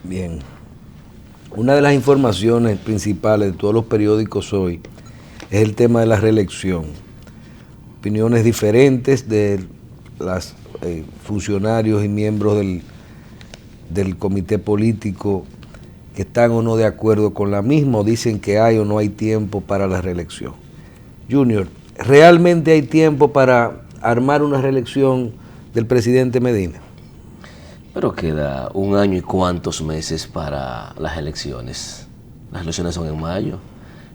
Bien. Una de las informaciones principales de todos los periódicos hoy es el tema de la reelección. Opiniones diferentes de los funcionarios y miembros del comité político que están o no de acuerdo con la misma, o dicen que hay o no hay tiempo para la reelección. Junior, ¿realmente hay tiempo para armar una reelección del presidente Medina? Pero queda 1 año y cuantos meses para las elecciones. Las elecciones son en mayo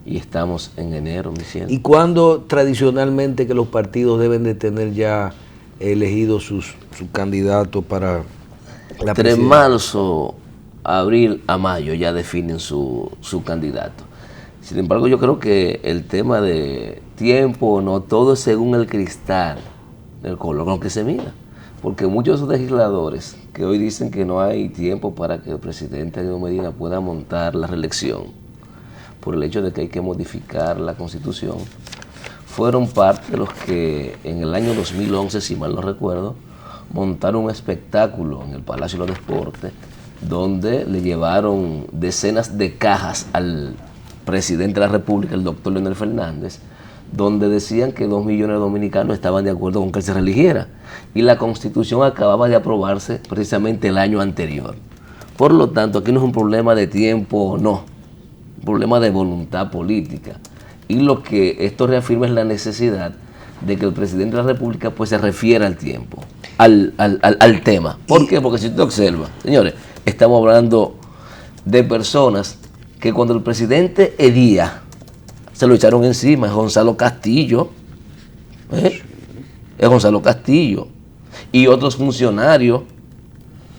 y estamos en enero, mi cielo. ¿Y cuándo tradicionalmente que los partidos deben de tener ya elegido su candidato para la Entre presidencia? marzo, abril a mayo ya definen su candidato. Sin embargo, yo creo que el tema de tiempo, no, todo es según el cristal, el color con que se mira. Porque muchos legisladores que hoy dicen que no hay tiempo para que el presidente Danilo Medina pueda montar la reelección, por el hecho de que hay que modificar la Constitución, fueron parte de los que en el año 2011, si mal no recuerdo, montaron un espectáculo en el Palacio de los Deportes, donde le llevaron decenas de cajas al presidente de la República, el doctor Leonel Fernández, donde decían que 2 millones de dominicanos estaban de acuerdo con que él se reeligiera. Y la Constitución acababa de aprobarse precisamente el año anterior. Por lo tanto, aquí no es un problema de tiempo o no, un problema de voluntad política. Y lo que esto reafirma es la necesidad de que el presidente de la República pues se refiera al tiempo, al tema. ¿Por qué? Porque si usted observa, señores, estamos hablando de personas que cuando el presidente Edía se lo echaron encima, es Gonzalo Castillo, es Gonzalo Castillo y otros funcionarios,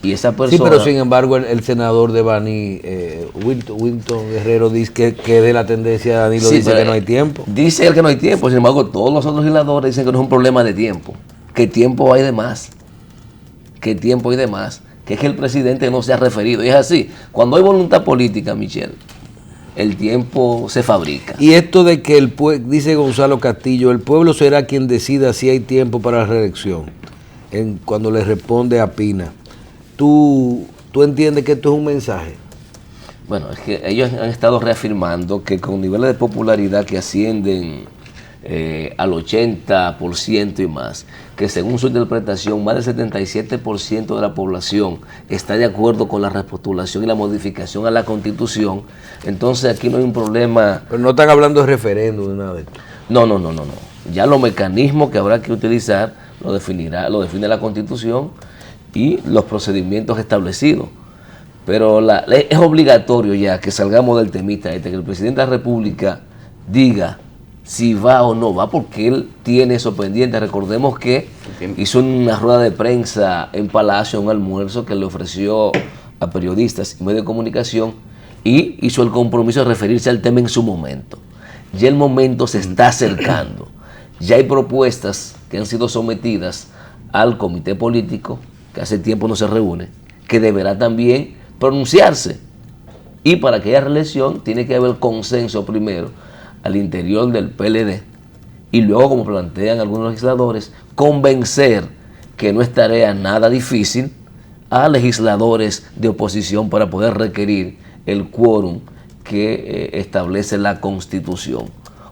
y esa persona... Sí, pero sin embargo el senador de Baní, Wilton Guerrero, dice que de la tendencia de Danilo, Sí, dice que no hay tiempo. Dice él que no hay tiempo, sin embargo todos los otros legisladores dicen que no es un problema de tiempo, que tiempo hay de más, que tiempo hay de más, que es que el presidente no se ha referido, y es así, cuando hay voluntad política, Michelle, el tiempo se fabrica. Y esto de que dice Gonzalo Castillo, el pueblo será quien decida si hay tiempo para la reelección, cuando le responde a Pina. ¿Tú entiendes que esto es un mensaje? Bueno, es que ellos han estado reafirmando que con niveles de popularidad que ascienden al 80% y más, que según su interpretación más del 77% de la población está de acuerdo con la repostulación y la modificación a la Constitución, entonces aquí no hay un problema. Pero no están hablando de referéndum ni nada de esto. No. Ya los mecanismos que habrá que utilizar lo define la Constitución y los procedimientos establecidos. Pero es obligatorio ya que salgamos del temita que el presidente de la República diga si va o no va, porque él tiene eso pendiente. Recordemos que hizo una rueda de prensa en Palacio, un almuerzo que le ofreció a periodistas y medios de comunicación, y hizo el compromiso de referirse al tema en su momento. Ya el momento se está acercando. Ya hay propuestas que han sido sometidas al comité político, que hace tiempo no se reúne, que deberá también pronunciarse. Y para que haya reelección tiene que haber consenso primero al interior del PLD y luego, como plantean algunos legisladores, convencer, que no es tarea nada difícil, a legisladores de oposición para poder requerir el quórum que establece la Constitución.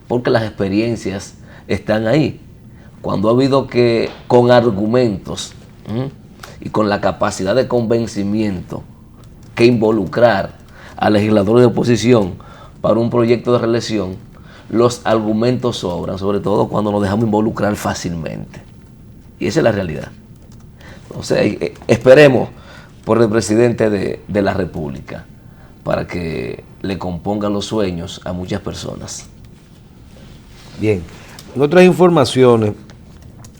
Porque las experiencias están ahí. Cuando ha habido que con argumentos y con la capacidad de convencimiento que involucrar a legisladores de oposición para un proyecto de reelección, los argumentos sobran, sobre todo cuando nos dejamos involucrar fácilmente. Y esa es la realidad. Entonces, esperemos por el presidente de la República para que le compongan los sueños a muchas personas. Bien. En otras informaciones,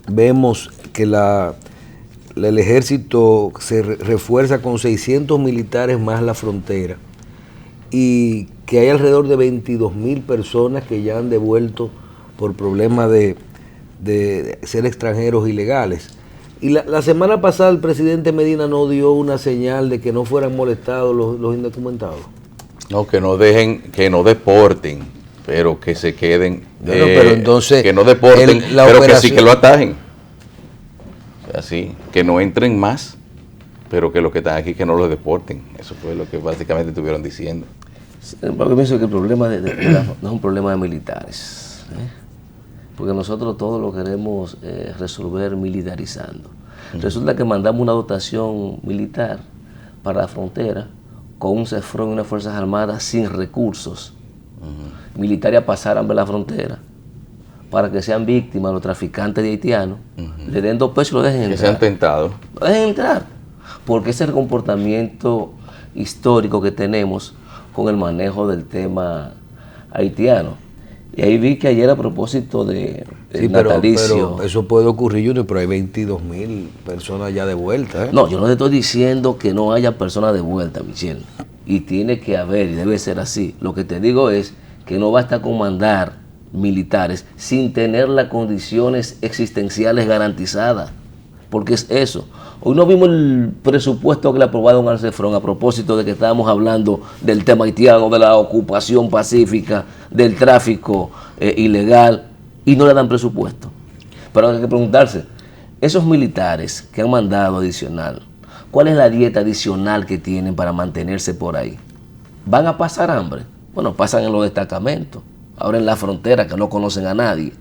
vemos que el ejército se refuerza con 600 militares más la frontera y que hay alrededor de 22,000 personas que ya han devuelto por problemas de ser extranjeros ilegales. Y la semana pasada el presidente Medina no dio una señal de que no fueran molestados los indocumentados. No, que no deporten, pero que se queden, Bueno, pero entonces, que no deporten, pero que sí que lo atajen. Así, que no entren más, pero que los que están aquí que no los deporten. Eso fue lo que básicamente estuvieron diciendo. Porque pienso que el problema no es un problema de militares, porque nosotros todo lo queremos resolver militarizando. Resulta que mandamos una dotación militar para la frontera con un CEFRON y unas Fuerzas Armadas sin recursos militares a pasar hambre la frontera para que sean víctimas los traficantes de haitianos, le den 2 pesos y lo dejen entrar. Que sean tentados. Lo dejen entrar, porque ese es el comportamiento histórico que tenemos con el manejo del tema haitiano. Y ahí vi que ayer a propósito de natalicio... Pero eso puede ocurrir, Junior, pero hay 22,000 personas ya de vuelta. No, yo no te estoy diciendo que no haya personas de vuelta, Michelle. Y tiene que haber, y debe ser así. Lo que te digo es que no basta con mandar militares sin tener las condiciones existenciales garantizadas. Porque es eso. Hoy no vimos el presupuesto que le aprobaron al CEFRON a propósito de que estábamos hablando del tema haitiano, de la ocupación pacífica, del tráfico ilegal, y no le dan presupuesto. Pero hay que preguntarse, esos militares que han mandado adicional, ¿cuál es la dieta adicional que tienen para mantenerse por ahí? ¿Van a pasar hambre? Bueno, pasan en los destacamentos, ahora en la frontera que no conocen a nadie.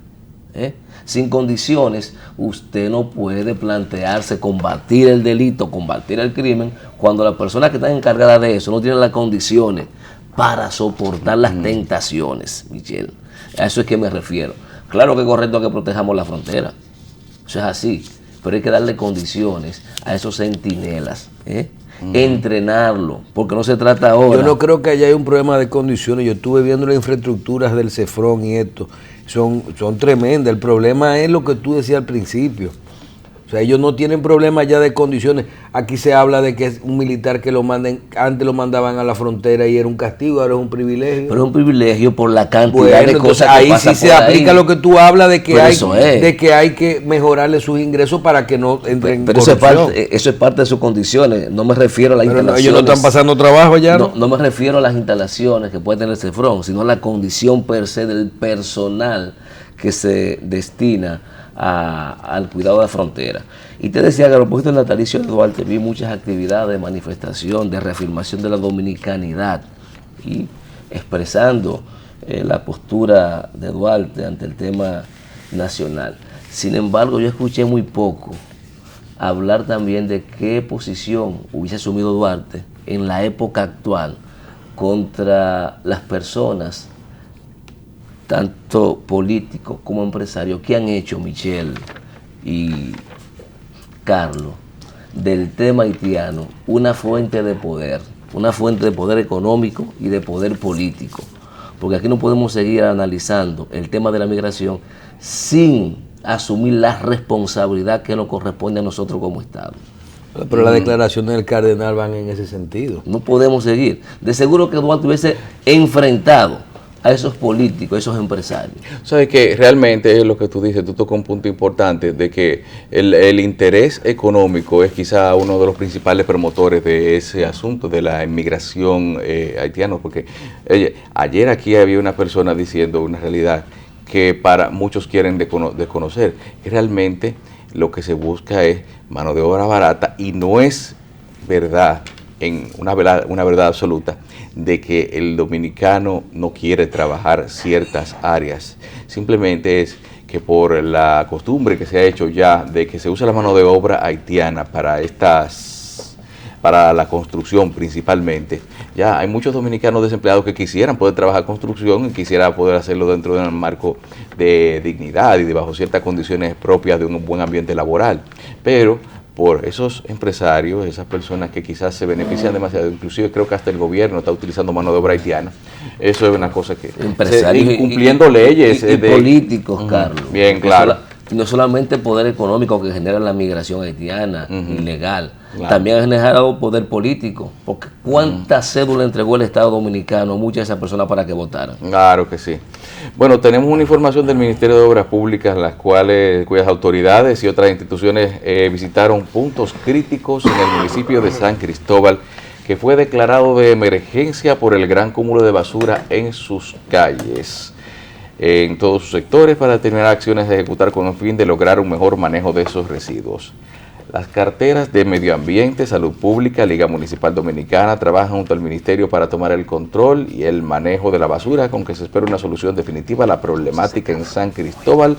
Sin condiciones, usted no puede plantearse combatir el delito, combatir el crimen, cuando la persona que está encargada de eso no tiene las condiciones para soportar las tentaciones, Michelle. A eso es que me refiero. Claro que es correcto que protejamos la frontera, eso es así, pero hay que darle condiciones a esos centinelas, entrenarlo, porque no se trata ahora. Yo no creo que haya un problema de condiciones. Yo estuve viendo las infraestructuras del CEFRON y esto, son tremendas. El problema es lo que tú decías al principio. O sea, ellos no tienen problema ya de condiciones. Aquí se habla de que es un militar que lo manden, antes lo mandaban a la frontera y era un castigo, ahora es un privilegio. Pero es un privilegio por la cantidad de cosas que ahí pasa sí se por aplica ahí. lo que tú hablas de que Pero hay que mejorarle sus ingresos para que no entren en pero corrupción. eso es parte de sus condiciones. No me refiero a las instalaciones. Ellos no están pasando trabajo ya. No me refiero a las instalaciones que puede tener el CEFRON, sino a la condición per se del personal que se destina al cuidado de la frontera. Y te decía que a propósito del natalicio de Duarte vi muchas actividades de manifestación, de reafirmación de la dominicanidad y expresando la postura de Duarte ante el tema nacional. Sin embargo, yo escuché muy poco hablar también de qué posición hubiese asumido Duarte en la época actual contra las personas, tanto políticos como empresarios, que han hecho, Michelle y Carlos, del tema haitiano una fuente de poder económico y de poder político. Porque aquí no podemos seguir analizando el tema de la migración sin asumir la responsabilidad que nos corresponde a nosotros como Estado. Pero las declaraciones del cardenal van en ese sentido. No podemos seguir. De seguro que Duarte hubiese enfrentado a esos políticos, a esos empresarios. Sabes que realmente es lo que tú dices, tú tocas un punto importante de que el interés económico es quizá uno de los principales promotores de ese asunto de la inmigración haitiana, porque ayer aquí había una persona diciendo una realidad que para muchos quieren desconocer, que realmente lo que se busca es mano de obra barata y no es verdad, una verdad absoluta, de que el dominicano no quiere trabajar ciertas áreas. Simplemente es que por la costumbre que se ha hecho ya de que se usa la mano de obra haitiana para la construcción principalmente, ya hay muchos dominicanos desempleados que quisieran poder trabajar construcción y quisiera poder hacerlo dentro de un marco de dignidad y de bajo ciertas condiciones propias de un buen ambiente laboral, pero por esos empresarios, esas personas que quizás se benefician demasiado, inclusive creo que hasta el gobierno está utilizando mano de obra haitiana. Eso es una cosa que empresarios incumpliendo leyes y políticos, Carlos. Bien, claro. No solamente el poder económico que genera la migración haitiana ilegal, claro, también ha generado poder político, porque ¿cuántas cédulas entregó el Estado Dominicano a muchas de esas personas para que votaran? Claro que sí. Bueno, tenemos una información del Ministerio de Obras Públicas, cuyas autoridades y otras instituciones visitaron puntos críticos en el municipio de San Cristóbal, que fue declarado de emergencia por el gran cúmulo de basura en sus calles, en todos sus sectores, para determinar acciones de ejecutar con el fin de lograr un mejor manejo de esos residuos. Las carteras de Medio Ambiente, Salud Pública, Liga Municipal Dominicana trabajan junto al Ministerio para tomar el control y el manejo de la basura, con que se espera una solución definitiva a la problemática en San Cristóbal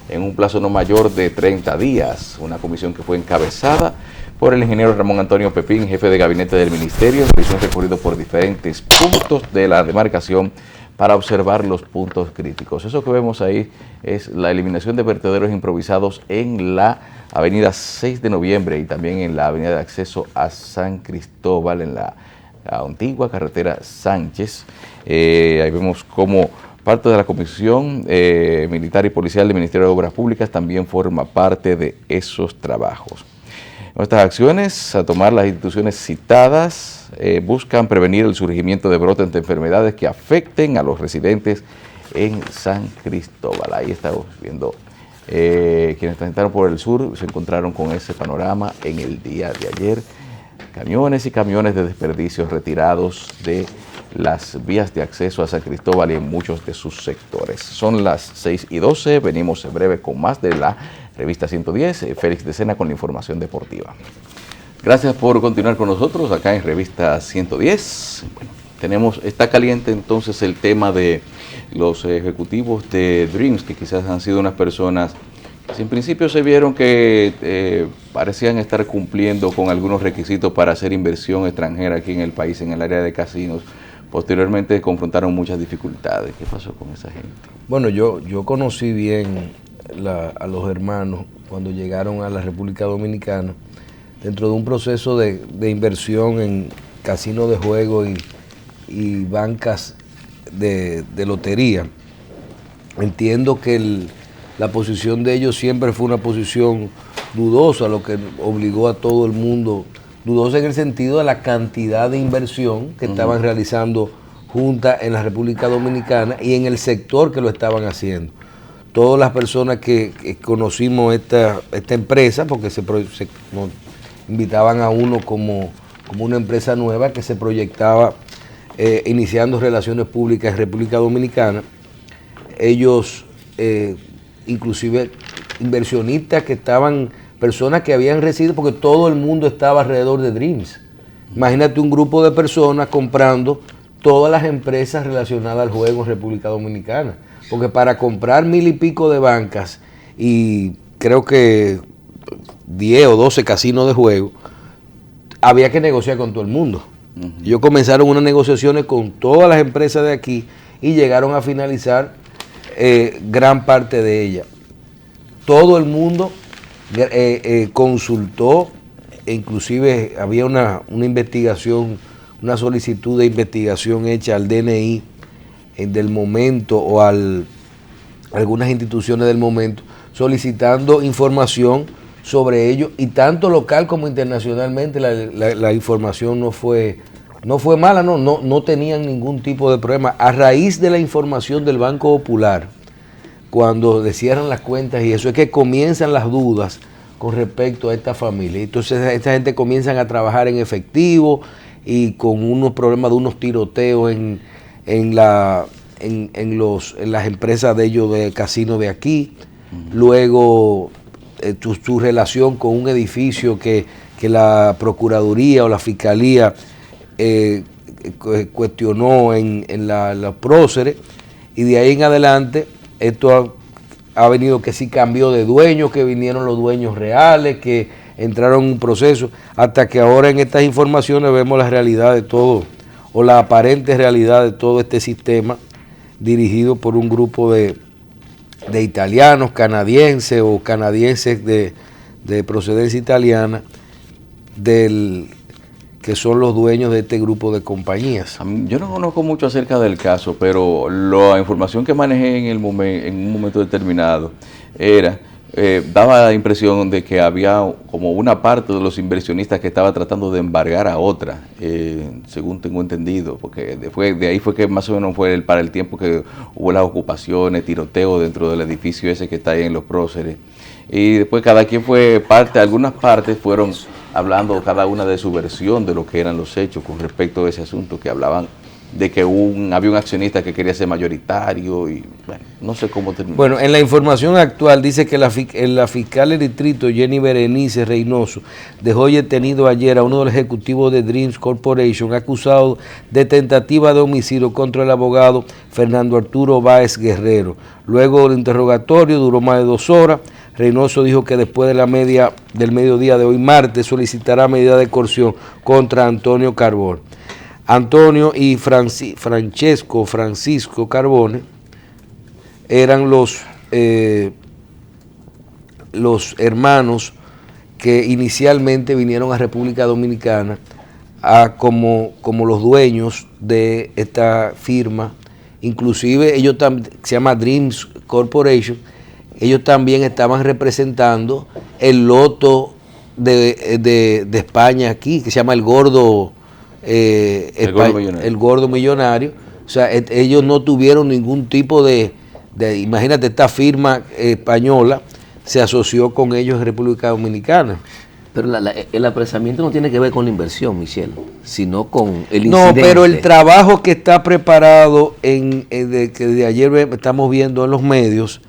en un plazo no mayor de 30 días. Una comisión que fue encabezada por el ingeniero Ramón Antonio Pepín, jefe de gabinete del Ministerio, realizó un recorrido por diferentes puntos de la demarcación para observar los puntos críticos. Eso que vemos ahí es la eliminación de vertederos improvisados en la avenida 6 de noviembre y también en la avenida de acceso a San Cristóbal, en la antigua carretera Sánchez. Ahí vemos cómo parte de la Comisión Militar y Policial del Ministerio de Obras Públicas también forma parte de esos trabajos. Nuestras acciones a tomar las instituciones citadas buscan prevenir el surgimiento de brotes de enfermedades que afecten a los residentes en San Cristóbal. Ahí estamos viendo quienes transitaron por el sur se encontraron con ese panorama en el día de ayer. Camiones y camiones de desperdicios retirados de las vías de acceso a San Cristóbal y en muchos de sus sectores. Son las 6:12, venimos en breve con más de la Revista 110, Félix de Sena con la información deportiva. Gracias por continuar con nosotros acá en Revista 110. Bueno, está caliente entonces el tema de los ejecutivos de Dreams, que quizás han sido unas personas que en principio se vieron que parecían estar cumpliendo con algunos requisitos para hacer inversión extranjera aquí en el país, en el área de casinos. Posteriormente confrontaron muchas dificultades. ¿Qué pasó con esa gente? Bueno, yo conocí bien a los hermanos cuando llegaron a la República Dominicana dentro de un proceso de inversión en casinos de juego y bancas de lotería. Entiendo que la posición de ellos siempre fue una posición dudosa, lo que obligó a todo el mundo, dudosa en el sentido de la cantidad de inversión que estaban realizando juntas en la República Dominicana y en el sector que lo estaban haciendo. Todas las personas que conocimos esta empresa, porque nos invitaban a uno como una empresa nueva que se proyectaba iniciando relaciones públicas en República Dominicana, ellos, inclusive inversionistas que estaban, personas que habían recibido, porque todo el mundo estaba alrededor de Dreams. Imagínate un grupo de personas comprando todas las empresas relacionadas al juego en República Dominicana. Porque para comprar 1000 y pico de bancas y creo que 10 o 12 casinos de juego, había que negociar con todo el mundo. Ellos comenzaron unas negociaciones con todas las empresas de aquí y llegaron a finalizar gran parte de ellas. Todo el mundo consultó, e inclusive había una investigación, una solicitud de investigación hecha al DNI del momento o a algunas instituciones del momento, solicitando información sobre ello, y tanto local como internacionalmente la información no fue mala, no tenían ningún tipo de problema. A raíz de la información del Banco Popular, cuando le cierran las cuentas y eso, es que comienzan las dudas con respecto a esta familia. Entonces esta gente comienzan a trabajar en efectivo y con unos problemas de unos tiroteos en las empresas de ellos de casino de aquí. Luego su relación con un edificio que la Procuraduría o la Fiscalía cuestionó en los próceres, y de ahí en adelante esto ha venido que sí cambió de dueño, que vinieron los dueños reales, que entraron en un proceso, hasta que ahora en estas informaciones vemos la realidad de todo, o la aparente realidad de todo este sistema dirigido por un grupo de italianos, canadienses o canadienses de procedencia italiana, que son los dueños de este grupo de compañías. Yo no conozco mucho acerca del caso, pero la información que manejé en un momento determinado daba la impresión de que había como una parte de los inversionistas que estaba tratando de embargar a otra, según tengo entendido, porque de ahí fue que más o menos fue para el tiempo que hubo las ocupaciones, tiroteo dentro del edificio ese que está ahí en los próceres. Y después cada quien fue parte, algunas partes fueron hablando cada una de su versión de lo que eran los hechos con respecto a ese asunto, que hablaban de que había un accionista que quería ser mayoritario y bueno, no sé cómo terminó. Bueno, en la información actual dice que la fiscal del distrito, Jenny Berenice Reynoso, dejó detenido ayer a uno de los ejecutivos de Dreams Corporation acusado de tentativa de homicidio contra el abogado Fernando Arturo Báez Guerrero. Luego del interrogatorio duró más de 2 horas. Reynoso dijo que después de del mediodía de hoy martes solicitará medida de coerción contra Antonio Carbone. Antonio y Francisco Carbone eran los hermanos que inicialmente vinieron a República Dominicana como los dueños de esta firma. Inclusive ellos también, se llama Dreams Corporation, ellos también estaban representando el loto de España aquí, que se llama el Gordo Millonario. O sea, ellos no tuvieron ningún tipo de imagínate, esta firma española se asoció con ellos en República Dominicana. Pero el apresamiento no tiene que ver con la inversión, Michelle, sino con el incidente. No, pero el trabajo que está preparado, que de ayer estamos viendo en los medios,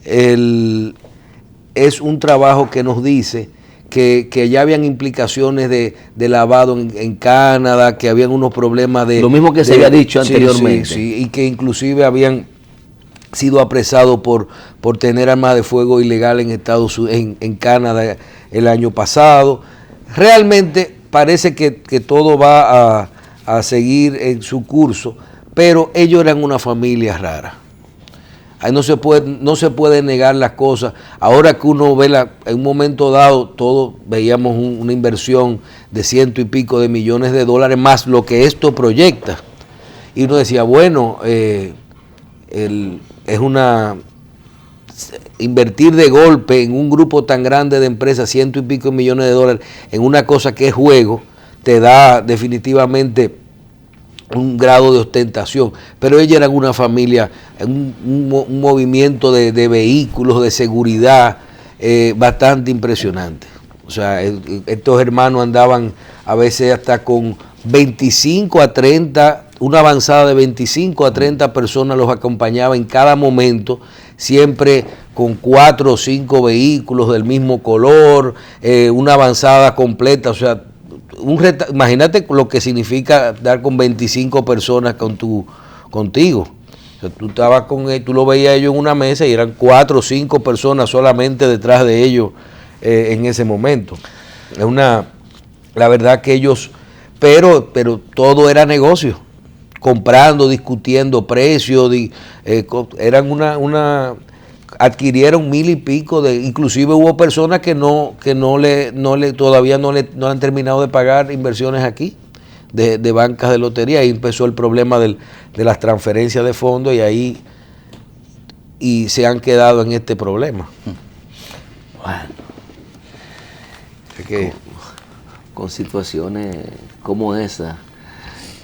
es un trabajo que nos dice que ya habían implicaciones de lavado en Canadá, que habían unos problemas de... Lo mismo que se había dicho anteriormente. Sí, y que inclusive habían sido apresados por tener armas de fuego ilegal en Canadá el año pasado. Realmente parece que todo va a seguir en su curso, pero ellos eran una familia rara. Ahí no se puede negar las cosas. Ahora que uno ve en un momento dado, todos veíamos una inversión de 100 y pico de millones de dólares más lo que esto proyecta. Y uno decía, bueno, invertir de golpe en un grupo tan grande de empresas, 100 y pico de millones de dólares, en una cosa que es juego, te da definitivamente un grado de ostentación. Pero ellos eran una familia, un movimiento de vehículos, de seguridad bastante impresionante. O sea, estos hermanos andaban a veces hasta con 25 a 30, una avanzada de 25 a 30 personas los acompañaba en cada momento, siempre con 4 o 5 vehículos del mismo color, una avanzada completa. O sea, imagínate lo que significa dar con 25 personas contigo. O sea, tú estabas tú lo veías ellos en una mesa y eran 4 o 5 personas solamente detrás de ellos en ese momento. La verdad que ellos, pero todo era negocio, comprando, discutiendo precios, eran adquirieron 1000 y pico inclusive hubo personas que todavía no le han terminado de pagar inversiones aquí de bancas de lotería. Ahí empezó el problema de las transferencias de fondos y se han quedado en este problema. Bueno, con situaciones como esa,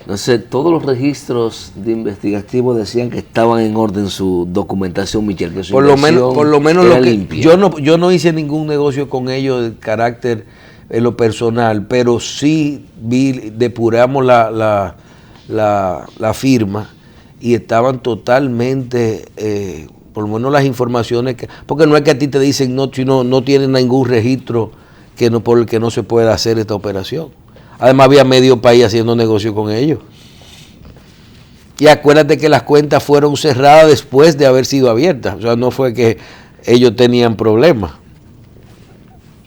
no sé, todos los registros de investigativos decían que estaban en orden su documentación, Michelle, que por lo menos era lo que limpia. yo no hice ningún negocio con ellos de carácter en lo personal, pero sí depuramos la firma y estaban totalmente, por lo menos las informaciones porque no es que a ti te dicen no tienen ningún registro por el que no se pueda hacer esta operación. Además había medio país haciendo negocio con ellos. Y acuérdate que las cuentas fueron cerradas después de haber sido abiertas. O sea, no fue que ellos tenían problemas.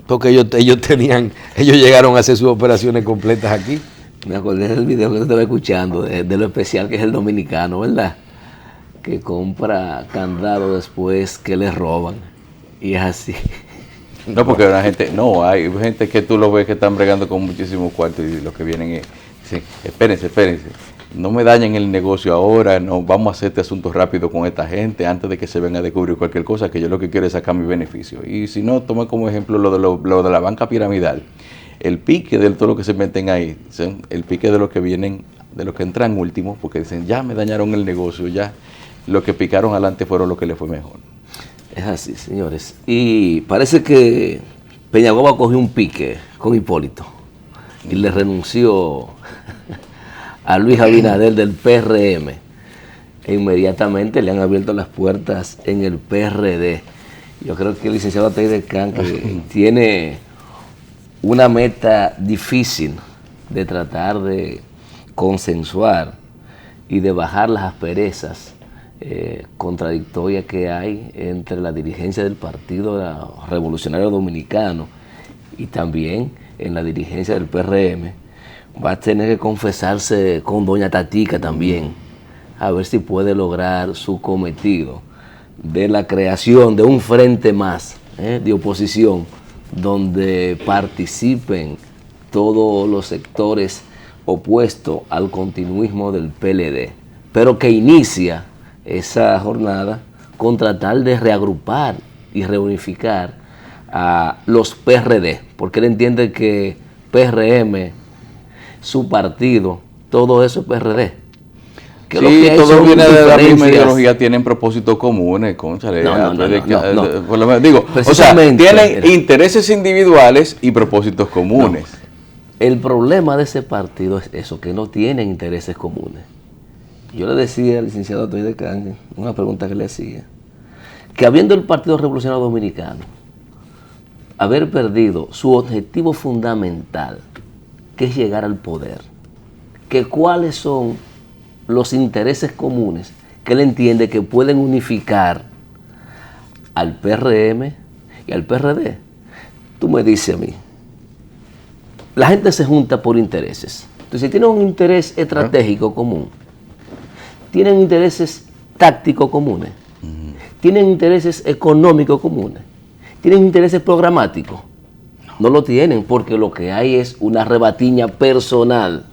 Porque ellos llegaron a hacer sus operaciones completas aquí. Me acordé del video que estaba escuchando, de lo especial que es el dominicano, ¿verdad? Que compra candado después que le roban. Y es así. No, porque hay gente que tú lo ves que están bregando con muchísimos cuartos y los que vienen dicen, espérense, no me dañen el negocio ahora, no, vamos a hacer este asunto rápido con esta gente antes de que se venga a descubrir cualquier cosa, que yo lo que quiero es sacar mi beneficio. Y si no, toma como ejemplo lo de la banca piramidal. El pique de todo lo que se meten ahí, ¿sí? El pique de los que vienen, de los que entran últimos, porque dicen, ya me dañaron el negocio, ya los que picaron adelante fueron los que les fue mejor. Es así, señores. Y parece que Peñagoba cogió un pique con Hipólito y le renunció a Luis Abinader del PRM. E inmediatamente le han abierto las puertas en el PRD. Yo creo que el licenciado Ataide Can tiene una meta difícil de tratar de consensuar y de bajar las asperezas contradictorias que hay entre la dirigencia del Partido Revolucionario Dominicano y también en la dirigencia del PRM. Va a tener que confesarse con doña Tatica también, a ver si puede lograr su cometido de la creación de un frente más de oposición donde participen todos los sectores opuestos al continuismo del PLD, pero que inicia esa jornada con tratar de reagrupar y reunificar a los PRD, porque él entiende que PRM, su partido, todo eso es PRD. Que sí, lo que hay todo son viene de la misma diferencias. ideología, tienen propósitos comunes, cónchale. Por lo menos, digo, o sea, Precisamente, tienen intereses individuales y propósitos comunes. El problema de ese partido es eso, que no tienen intereses comunes. Yo le decía al licenciado Ataide Can, una pregunta que le hacía, que habiendo el Partido Revolucionario Dominicano haber perdido su objetivo fundamental, que es llegar al poder, que cuáles son los intereses comunes que él entiende que pueden unificar al PRM y al PRD. Tú me dices a mí, la gente se junta por intereses. Entonces, si tienen un interés estratégico común, tienen intereses tácticos comunes, tienen intereses económicos comunes, tienen intereses programáticos. No lo tienen, porque lo que hay es una rebatiña personal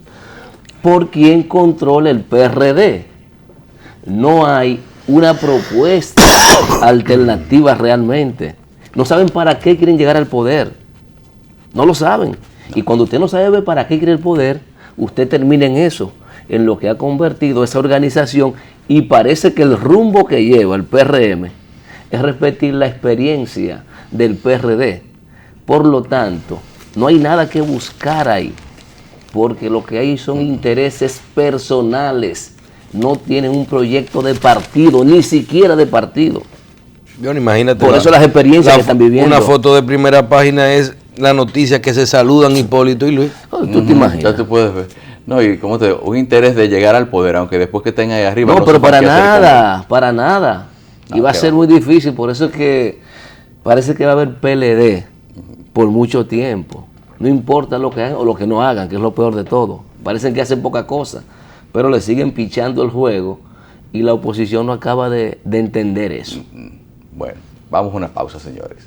por quien controla el PRD. No hay una propuesta alternativa realmente. No saben para qué quieren llegar al poder. No lo saben. Y cuando usted no sabe para qué quiere el poder, usted termina en eso, en lo que ha convertido esa organización, y parece que el rumbo que lleva el PRM es repetir la experiencia del PRD. Por lo tanto, no hay nada que buscar ahí, porque lo que hay son intereses personales. No tienen un proyecto de partido, ni siquiera de partido. Yo no, imagínate. Por eso las experiencias que están viviendo. Una foto de primera página es la noticia que se saludan Hipólito y Luis. ¿Tú te imaginas? Ya te puedes ver. No, y como te digo, un interés de llegar al poder, aunque después que estén ahí arriba. No, pero para nada, para nada. Y va a ser muy difícil, por eso es que parece que va a haber PLD por mucho tiempo. No importa lo que hagan o lo que no hagan, que es lo peor de todo. Parecen que hacen poca cosa, pero le siguen pichando el juego y la oposición no acaba de entender eso. Bueno, vamos a una pausa, señores.